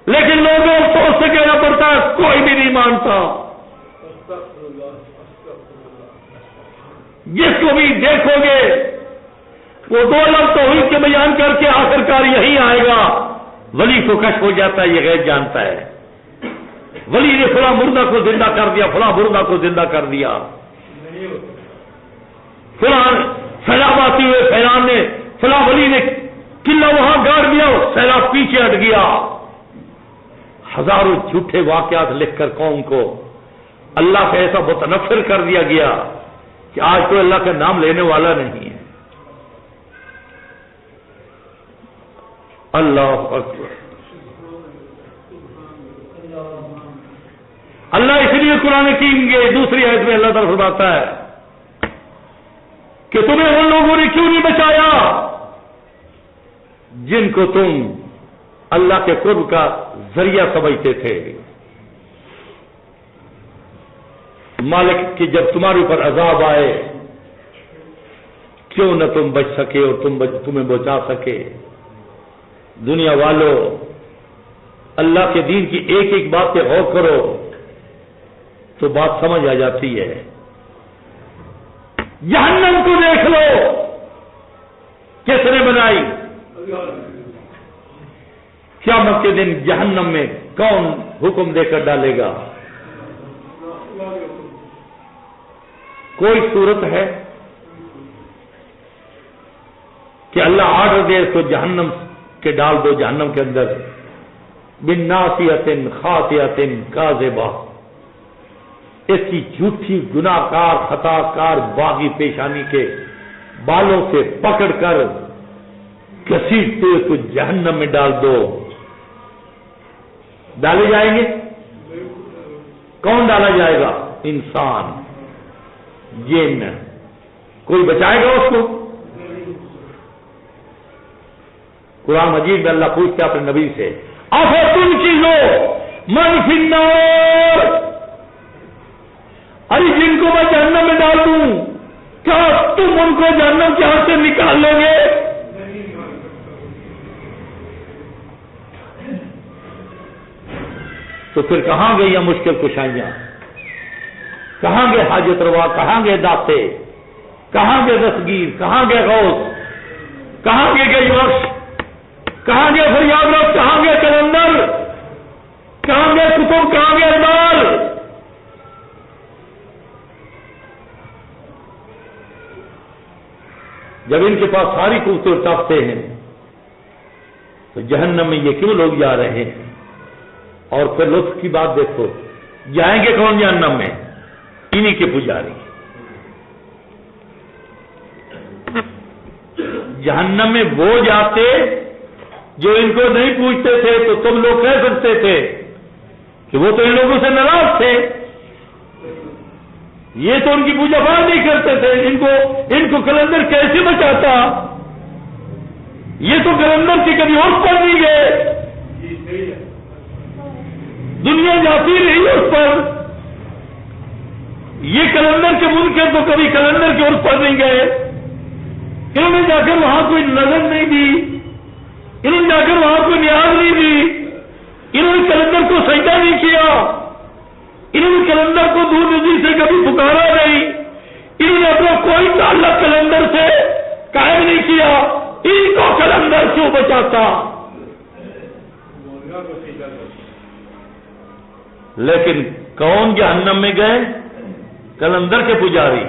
لیکن لوگوں کو اس سے کہنا پڑتا ہے کوئی بھی نہیں مانتا. جس کو بھی دیکھو گے وہ دو لفظ توحید کے بیان کر کے آخرکار یہی آئے گا ولی کو کشف ہو جاتا ہے، یہ غیب جانتا ہے. ولی نے فلاں مردہ کو زندہ کر دیا، فلاں مردہ کو زندہ کر دیا، فلاں سیلاب آتے ہوئے فیضان نے فلاں ولی نے قلعہ وہاں گاڑ دیا، سیلاب پیچھے ہٹ گیا. ہزاروں جھوٹے واقعات لکھ کر قوم کو اللہ سے ایسا متنفر کر دیا گیا کہ آج تو اللہ کا نام لینے والا نہیں ہے. اللہ اکبر. اللہ اس لیے قرآن کریم کے دوسری آیت میں اللہ تعالیٰ فرماتا ہے کہ تمہیں ان لوگوں نے کیوں نہیں بچایا جن کو تم اللہ کے قرب کا ذریعہ سمجھتے تھے. مالک کہ جب تمہارے اوپر عذاب آئے کیوں نہ تم بچ سکے اور تمہیں بچا سکے. دنیا والوں اللہ کے دین کی ایک ایک بات پہ غور کرو تو بات سمجھ آ جاتی ہے. جہنم کو دیکھ لو کس نے بنائی. قیامت کے دن جہنم میں کون حکم دے کر ڈالے گا؟ کوئی صورت ہے کہ اللہ آرڈر دے اس کو جہنم کے ڈال دو جہنم کے اندر بالناصیۃ خاطئۃ کاذبہ. اس کی جھوٹی گناہ کار خطا کار باغی پیشانی کے بالوں سے پکڑ کر گھسیٹتے اس کو جہنم میں ڈال دو. ڈالے جائیں گے؟ کون ڈالا جائے گا؟ انسان جن. کوئی بچائے گا اس کو؟ قرآن مجید میں اللہ پوچھتے اپنے نبی سے افتنقذوا من فی النار، ارے جن کو میں جہنم میں ڈال دوں کیا تم ان کو جہنم کے ہاتھ سے نکال لو گے؟ تو پھر کہاں گئی یہ مشکل کشائیاں؟ کہاں گئے حاجت روا؟ کہاں گئے داتے؟ کہاں گئے دستگیر؟ کہاں گئے غوث؟ کہاں گئے گئی بخش؟ کہاں گئے فریاد رب؟ کہاں گئے کلندر؟ کہاں گئے کتب؟ کہاں گئے اقبال؟ جب ان کے پاس ساری قوتیں اور طاقتیں ہیں تو جہنم میں یہ کیوں لوگ جا رہے ہیں؟ اور پھر لطف کی بات دیکھو، جائیں گے کون جہنم میں؟ انہی کے پجاری. جہنم میں وہ جاتے جو ان کو نہیں پوچھتے تھے تو تم لوگ کہہ سکتے تھے کہ وہ تو ان لوگوں سے ناراض تھے، یہ تو ان کی پوجا پاٹ نہیں کرتے تھے، ان کو کلندر کیسے بچاتا؟ یہ تو کلندر سے کبھی عرف پر نہیں گئے، دنیا جاتی رہی اس پر. یہ کلندر کے منکر تو کبھی کلندر کے عرف پر نہیں گئے. انہوں نے جا کر وہاں کوئی نظر نہیں دی، انہوں نے جا کر وہاں کوئی نیاز نہیں دی، انہوں نے کلندر کو سجدہ نہیں کیا، انہوں نے کلندر کو دور نظر سے کبھی پکارا نہیں، انہوں نے اپنا کوئی تعلق کلندر سے قائم نہیں کیا. ان کو کلندر کیوں بچاتا؟ لیکن کون جہنم میں گئے؟ کلندر کے پجاری،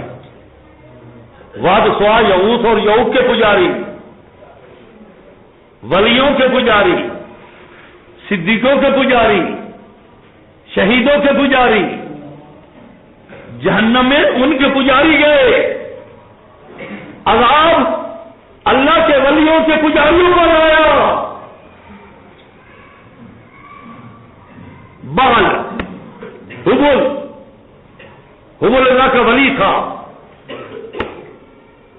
واد سوا یعوث اور یعوق کے پجاری، ولیوں کے پجاری، صدیقوں کے پجاری، شہیدوں کے پجاری. جہنم میں ان کے پجاری گئے. عذاب اللہ کے ولیوں کے پجاریوں پر آیا. بال حبل اللہ کا ولی تھا.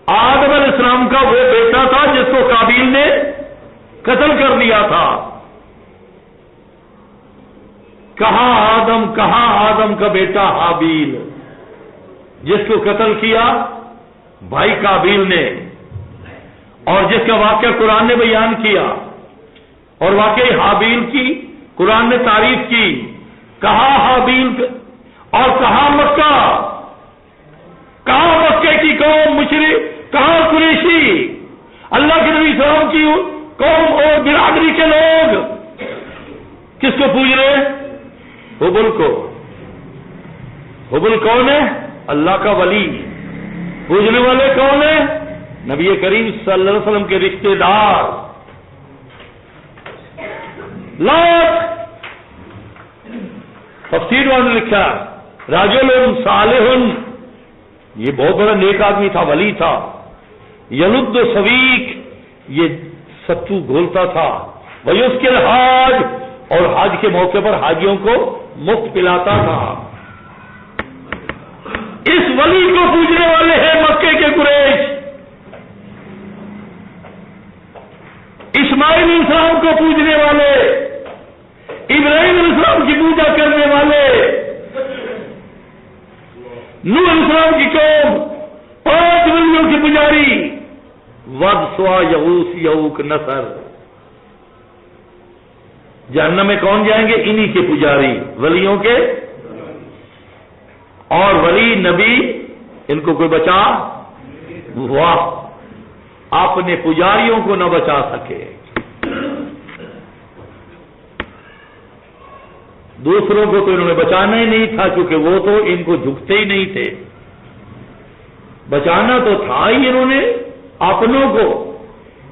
آدم علیہ السلام کا وہ بیٹا تھا جس کو قابیل نے قتل کر دیا تھا. کہاں آدم کا بیٹا حابیل جس کو قتل کیا بھائی قابیل نے، اور جس کا واقعہ قرآن نے بیان کیا. اور واقعی حابیل کی قرآن نے تعریف کی، کہا حابیل اور کہا مکہ، کہا مکے کی قوم مشرک، کہا قریشی، اللہ کے نبی صلی اللہ علیہ وسلم کی قوم اور برادری کے لوگ کس کو پوج رہے؟ حبل کو۔ حبل کون ہے؟ اللہ کا ولی۔ پوجنے والے کون ہیں؟ نبی کریم صلی اللہ علیہ وسلم کے رشتے دار۔ لات، تفسیر والوں نے لکھا رجل صالح، یہ بہت بڑا نیک آدمی تھا، ولی تھا۔ یلد سویق، یہ ستو گھولتا تھا۔ ویسکل حاج، اور حج کے موقع پر حاجیوں کو مفت پلاتا تھا۔ اس ولی کو پوجنے والے ہیں مکے کے قریش۔ اسماعیل علیہ السلام کو پوجنے والے، ابراہیم علیہ السلام کی پوجا کرنے والے، نوح علیہ السلام کی قوم 5 ولیوں کے پجاری، ود، سوا، یغوث، یعوق، نصر۔ جہنم میں کون جائیں گے؟ انہی کے پجاری، ولیوں کے۔ اور ولی نبی ان کو کوئی بچا؟ واہ، اپنے پجاریوں کو نہ بچا سکے، دوسروں کو تو انہوں نے بچانا ہی نہیں تھا، کیونکہ وہ تو ان کو جھکتے ہی نہیں تھے۔ بچانا تو تھا ہی انہوں نے اپنوں کو۔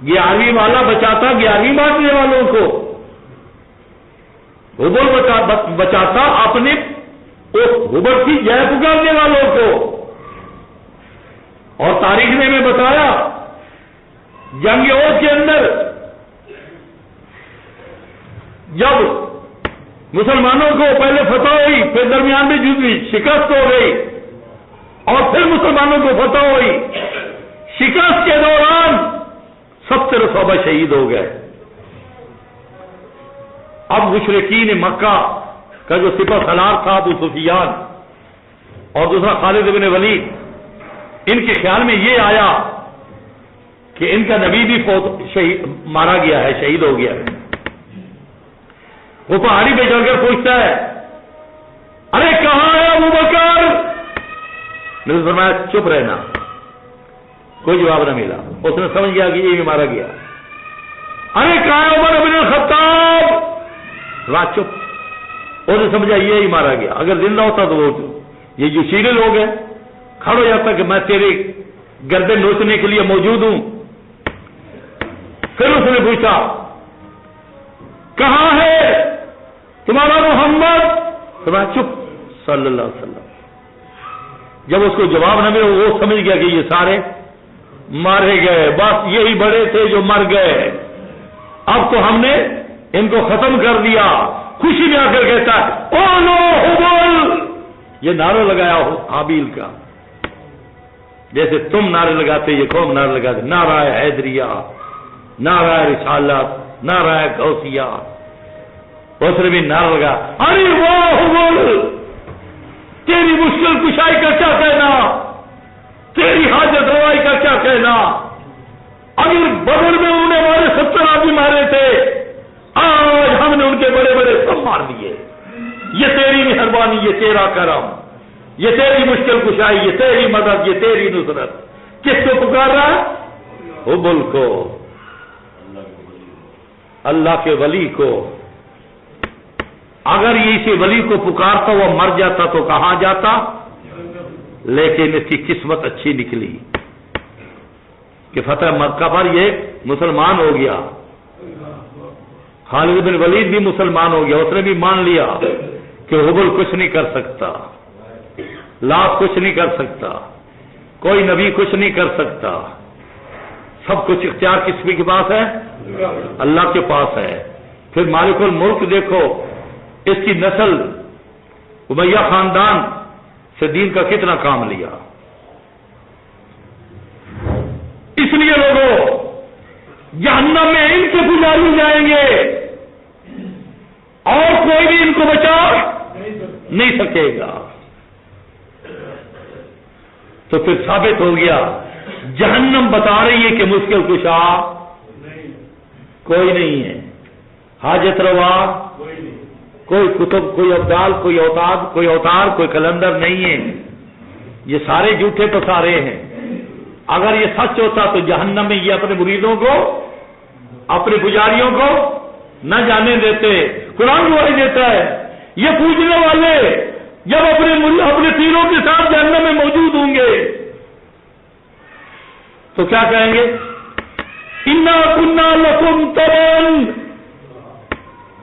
11ویں والا بچاتا 11ویں بانٹنے والوں کو، حبل بچاتا اپنے حبل کی جے پکارنے والوں کو۔ اور تاریخ نے میں بتایا جنگ احد کے اندر جب مسلمانوں کو پہلے فتح ہوئی، پھر درمیان میں جد ہوئی، شکست ہو گئی، اور پھر مسلمانوں کو فتح ہوئی۔ شکست کے دوران 70 صحابہ شہید ہو گئے۔ اب مشرکین مکہ کا جو سپہ سالار تھا ابو سفیان اور دوسرا خالد بن ولید، ان کے خیال میں یہ آیا کہ ان کا نبی بھی مارا گیا ہے، شہید ہو گیا ہے۔ وہ پہاڑی پہ چڑھ کر پوچھتا ہے، ارے کہاں ہے ابو بکر؟ نبی فرمایا چپ رہنا۔ کوئی جواب نہ ملا، اس نے سمجھ گیا کہ یہ بھی مارا گیا۔ ارے کہاں ہے عمر بن الخطاب؟ رات چپ، اس نے سمجھا یہ ہی مارا گیا، اگر زندہ ہوتا تو وہ یہ جو شیرے لوگ ہیں کھڑ ہو جاتا کہ میں تیرے گردن نوچنے کے لیے موجود ہوں۔ پھر اس نے پوچھا کہاں ہے تمہارا محمد؟ فرمایا چپ صلی اللہ علیہ وسلم۔ جب اس کو جواب نہ ملا وہ سمجھ گیا کہ یہ سارے مارے گئے، بس یہی بڑے تھے جو مر گئے، اب تو ہم نے ان کو ختم کر دیا۔ خوشی میں آ کر کہتا ہے او نو حبل، یہ نعرہ لگایا ہو حابیل کا، جیسے تم نعرے لگاتے یہ قوم نعرے لگاتے، نعرہ حیدریہ، نعرہ رسالت، نعرہ غوثیہ۔ اس نے بھی نعرہ لگا، ارے واہ حبل، تیری مشکل کشائی کا کیا کہنا، تیری حاجت روائی کا کیا کہنا؟ اگر بدر میں انہوں نے ہمارے 70 آدمی مارے تھے، آج ہم نے ان کے بڑے بڑے سب مار دیے۔ یہ تیری مہربانی، یہ تیرا کرم، یہ تیری مشکل کشائی، یہ تیری مدد، یہ تیری نصرت۔ کس کو پکار رہا ہے؟ حبل کو، اللہ کے ولی کو۔ اگر یہ اسی ولی کو پکارتا وہ مر جاتا تو کہاں جاتا؟ لیکن اس کی قسمت اچھی نکلی کہ فتح مکہ پر یہ مسلمان ہو گیا۔ خالد بن ولید بھی مسلمان ہو گیا، اس نے بھی مان لیا کہ حبل کچھ نہیں کر سکتا، لات کچھ نہیں کر سکتا، کوئی نبی کچھ نہیں کر سکتا، سب کچھ اختیار کس کے پاس ہے؟ اللہ کے پاس ہے۔ پھر مالک الملک دیکھو، اس کی نسل امیہ خاندان سے دین کا کتنا کام لیا۔ اس لیے لوگوں جہنم میں ان کے پجاری جائیں گے اور کوئی بھی ان کو بچا نہیں سکے گا۔ تو پھر ثابت ہو گیا جہنم بتا رہی ہے کہ مشکل کشا کوئی نہیں ہے، حاجت روا کوئی کتب، کوئی ابدال، کوئی اوتار، کوئی کلندر نہیں ہے. یہ سارے جھوٹے پسارے ہیں. اگر یہ سچ ہوتا تو جہنم میں یہ اپنے مریدوں کو، اپنے پجاریوں کو نہ جانے دیتے. قرآن گواہی دیتا ہے یہ پوجنے والے جب اپنے پیروں کے ساتھ جہنم میں موجود ہوں گے تو کیا کہیں گے؟ انا کنا لکم تبعا،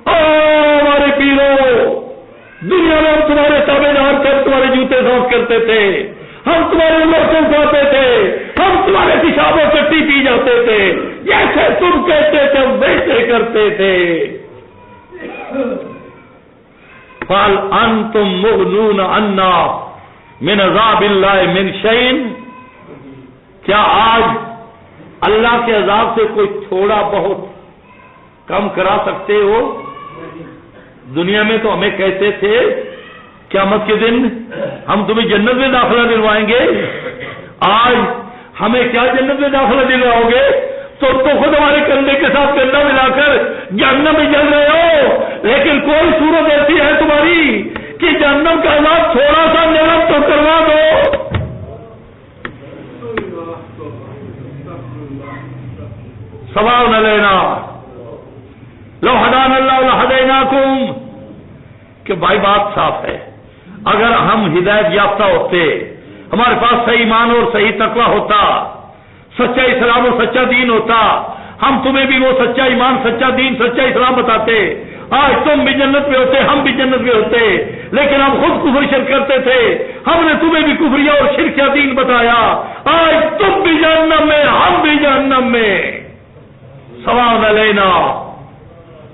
ہمارے پیروں، دنیا میں ہم تمہارے تابع دار کر تمہارے جوتے صاف کرتے تھے، ہم تمہارے لوٹوں کھاتے تھے، ہم تمہارے پیشاب و چٹی پی جاتے تھے، جیسے تم کہتے تھے ہم ویسے کرتے تھے. فَهَلْ أَنْتُمْ مُغْنُونَ عَنَّا مِنْ عَذَابِ اللَّهِ مِنْ شَيْءٍ، کیا آج اللہ کے عذاب سے کوئی تھوڑا بہت کم کرا سکتے ہو؟ دنیا میں تو ہمیں کہتے تھے قیامت کے دن ہم تمہیں جنت میں داخلہ دلوائیں گے، آج ہمیں کیا جنت میں داخلہ دلواؤ گے؟ تو خود ہمارے کندھے کے ساتھ کندھا ملا کر جہنم میں جل رہے ہو، لیکن کوئی صورت ایسی ہے تمہاری کہ جہنم کا عذاب تھوڑا سا نرم تو کروا دو. سواء علینا لو ہدانا اللہ لہدیناکم، کہ بھائی بات صاف ہے، اگر ہم ہدایت یافتہ ہوتے، ہمارے پاس صحیح ایمان اور صحیح تقویٰ ہوتا، سچا اسلام اور سچا دین ہوتا، ہم تمہیں بھی وہ سچا ایمان، سچا دین، سچا اسلام بتاتے، آج تم بھی جنت میں ہوتے، ہم بھی جنت میں ہوتے. لیکن ہم خود کفر شرک کرتے تھے، ہم نے تمہیں بھی کفریہ اور شرکیہ دین بتایا، آج تم بھی جہنم میں، ہم بھی جہنم میں. سواء علینا،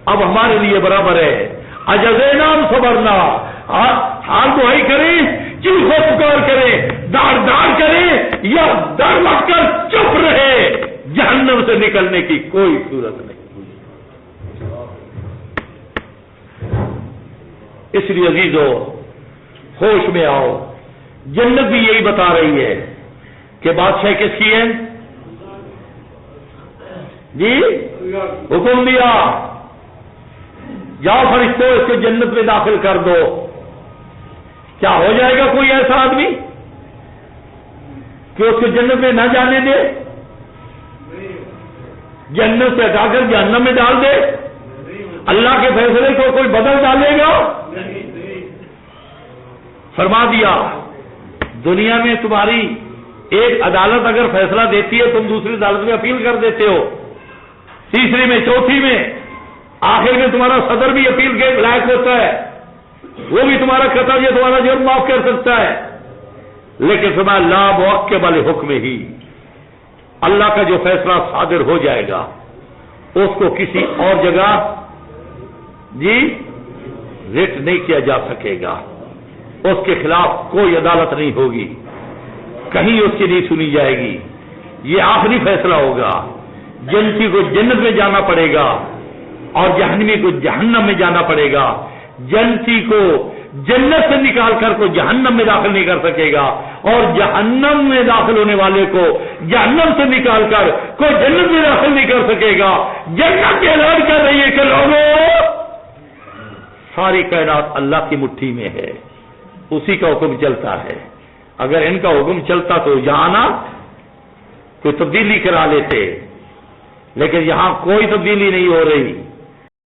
اب ہمارے لیے برابر ہے. اجزینا صبرنا، حال دعائی کریں، چیخو پکار کریں، داڑ کریں، یا ڈر لگ کر چپ رہے، جہنم سے نکلنے کی کوئی صورت نہیں. اس لیے عزیزو ہوش میں آؤ. جنت بھی یہی بتا رہی ہے کہ بادشاہ کس کی ہے؟ جی حکم دیا جاؤ فرشتو اس کو جنت میں داخل کر دو. کیا ہو جائے گا کوئی ایسا آدمی کہ اس کو جنت میں نہ جانے دے، جنت سے ہٹا کر جہنم میں ڈال دے؟ اللہ کے فیصلے کو کوئی بدل ڈالے گا؟ فرما دیا دنیا میں تمہاری ایک عدالت اگر فیصلہ دیتی ہے، تم دوسری عدالت میں اپیل کر دیتے ہو، تیسری میں، چوتھی میں، آخر میں تمہارا صدر بھی اپیل کے لائق ہوتا ہے، وہ بھی تمہارا قتل یا تمہارا جرم معاف کر سکتا ہے. لیکن فرمایا لا موقع والے حکم ہی، اللہ کا جو فیصلہ صادر ہو جائے گا اس کو کسی اور جگہ ریٹ نہیں کیا جا سکے گا، اس کے خلاف کوئی عدالت نہیں ہوگی، کہیں اس کی نہیں سنی جائے گی. یہ آخری فیصلہ ہوگا. جنتی کو جنت میں جانا پڑے گا اور جہنمی کو جہنم میں جانا پڑے گا. جنتی کو جنت سے نکال کر کوئی جہنم میں داخل نہیں کر سکے گا، اور جہنم میں داخل ہونے والے کو جہنم سے نکال کر کوئی جنت میں داخل نہیں کر سکے گا. جنت کے اعلان کر رہی ہے کہ لوگوں ساری کائنات اللہ کی مٹھی میں ہے، اسی کا حکم چلتا ہے. اگر ان کا حکم چلتا تو جانا کوئی تبدیلی کرا لیتے، لیکن یہاں کوئی تبدیلی نہیں ہو رہی.